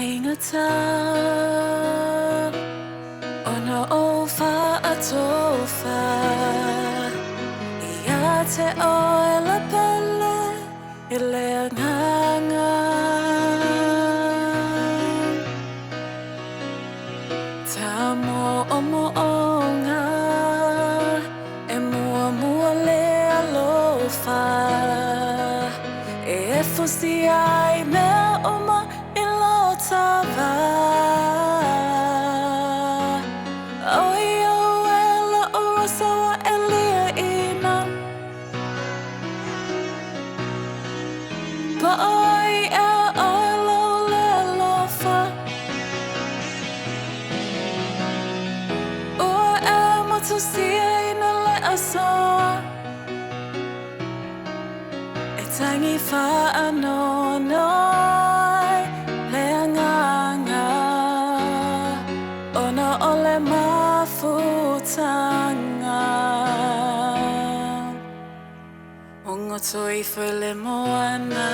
Ingata Ona o fa atofa Ia te o e la pele I le anganga Ta mo o ngā E mua le alofa E fusi ai mea oma I lo tawa Oi o e la o rosawa e lia ina Pa oi e o lo le alofa Ua e motusia ina le asoa E tangi wha anonoi le anganga Ona o le mafutanga O ngoto I whele moana